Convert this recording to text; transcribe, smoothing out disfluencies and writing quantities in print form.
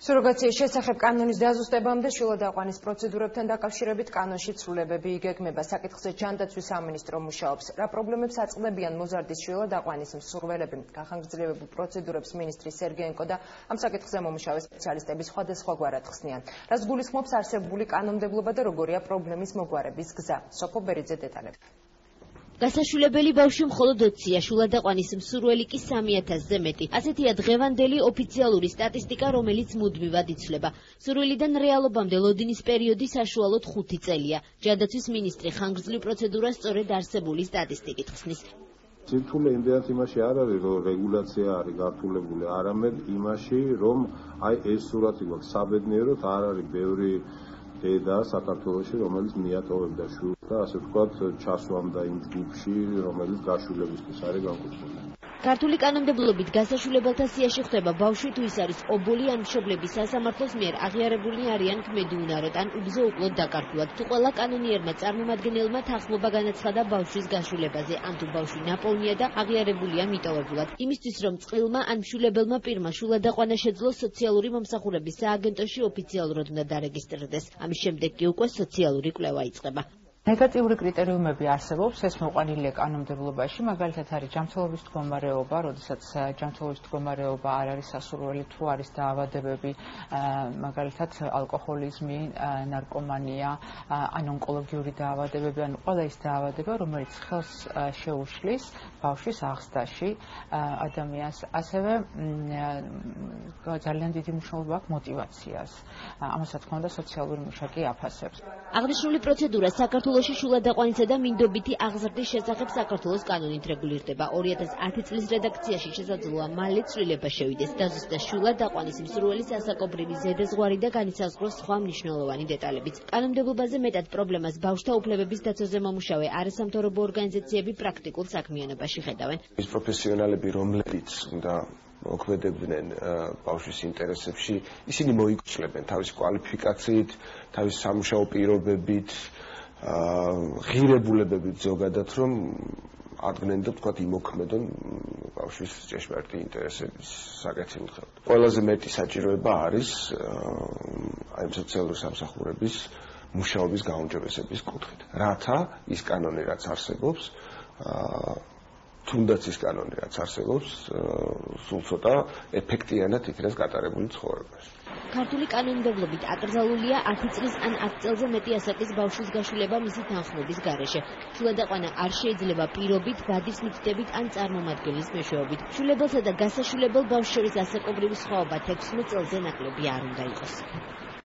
სუროგაციის შესახებ კანონის დაზუსტებამდე შვილადაყვანის პროცედურებთან დაკავშირებით კანონში ცვლილებები იგეგმება. საკითხზე ჯანდაცვის სამინისტრო მუშაობს. რა პრობლემებს აწყდებიან მოზარდის შვილადაყვანის მსურველები? გახანგრძლივებულ პროცედურებს მინისტრი სერგეენკო და ამ საკითხზე მომუშავე სპეციალისტები სხვადასხვაგვარად ხსნიან. რას გულისხმობს არსებული კანონმდებლობა და როგორია პრობლემის მოგვარების გზა? სოფო ბერიძე დეტალებს. გასაშვილებელი ბავშვი მხოლოდ 20-ია, შვილადაყვანის მსურველი კი 3000-ზე მეტი. ასეთია დღევანდელი ოფიციალური სტატისტიკა, რომელიც მუდმივად იცვლება. მსურველიდან რეალობამდე ლოდინის პერიოდი საშუალოდ 5 წელია. ჯანდაცვის მინისტრი ხანგრძლივ პროცედურას სწორედ არსებული სტატისტიკით ხსნის. სირთულე იმდენად იმაში არ არის, რომ რეგულაცია არის გართულებული, არამედ იმაში, რომ ეს სურათი გვაქვს საბედნიეროდ არ არის ბევრი და საქართველოში, რომელიც მიატოვებდა შვილს და ასე ვთქვათ, ჩასვამდა იმ ჯგუფში, რომელიც გაშვილებისთვის არის განკუთვნილი. ქართული კანონმდებლობით გასაშვილებელთა სიაში ხდება ბავშვი თუ ის არის ობოლი ან მშობლების სასამართლოს მიერ აღიარებულნი არიან ქმედიუნაროდ ან უბრძო უკლოდ დაკარგულად. თუ ყველა კანონიერმა წარმომადგენელმა თანხმობა განაცხადა ბავშვის გაშვილებაზე, ან თუ ბავშვი ნაპოვნია და აღიარებულია მიტოვებულად. იმისთვის, რომ წყვილმა ან მშვილებელმა პირმა შვილადაყვანა შეძლოს, სოციალური მომსახურების სააგენტოში ოფიციალურად უნდა დარეგისტრირდეს. ამის შემდეგ კი უკვე სოციალური კვლევა იწყება. ნეგატიური კრიტერიუმები არსებობს, ეს მოყვანილია კანონმდებლობაში, მაგალითად არის ჯანმრთელობის მდგომარეობა, როდესაც ჯანმრთელობის მდგომარეობა არ არის სასურველი, თუ არის დაავადებები, მაგალითად ალკოჰოლიზმი, ნარკომანია, ან ონკოლოგიური დაავადებები, ან ყველა ის დაავადება, რომელიც ხელს შეუშლის ბავშვის აღზრდაში ადამიანს, ასევე ძალიან დიდი მნიშვნელობა აქვს მოტივაციას. ამას რა თქმა უნდა სოციალური მუშაკი აფასებს. აღნიშნული პროცედურა საქართველოში შვილადაყვანისა და მინდობითი აღზრდის შესახებ საქართველოს კანონით რეგულირდება. 2010 წლის რედაქციაში შესაძლოა მალე ცვლილება შევიდეს. დაზუსტეს შვილადაყვანის მსურველის ასაკობრივი ზედაზღვარი და განისაზღვროს სხვა მნიშვნელოვანი დეტალებიც. კანონმდებლობაზე მეტად პრობლემას ბავშვთა უფლებების დაცვაზე მომუშავე არასამთავრობო ორგანიზაციები პრაქტიკულ საქმიანობაში ხედავენ. ის პროფესიონალები, რომლებიც უნდა მოქმედებდნენ ბავშვის ინტერესებში, ისინი მოიკვლევენ თავის კვალიფიკაციით, თავის სამუშაო პირობებით, ღირებულებებით ზოგადად, რომ ადგენენ და თქვათ იმოქმედონ ბავშვის ჭეშმარიტი ინტერესების საკეთილდღეოდ. ყველაზე მეტი საჭიროება არის აი სოციალური სამსახურების მუშაობის გაუმჯობესების კუთხით. რათა ის კანონი რაც არსებობს, თუნდაც ის კანონი რაც არსებობს, სულ ცოტა ეფექტიანად იქნეს გატარებული ცხოვრებაში. ქართული კანონმდებლობით აკრძალულია 10 წლის ან 10 წელზე მეტი ასაკის ბავშვის გაშვილება მისი თანხმობის გარეშე. შვილადაყვანა არ შეიძლება პირობით, ვადის მითითებით ან წარმომადგენლის მეშვეობით. შვილებელსა და გასაშვილებელ ბავშვს შორის ასაკობრივი სხვაობა 16 წელზე ნაკლები არ უნდა იყოს.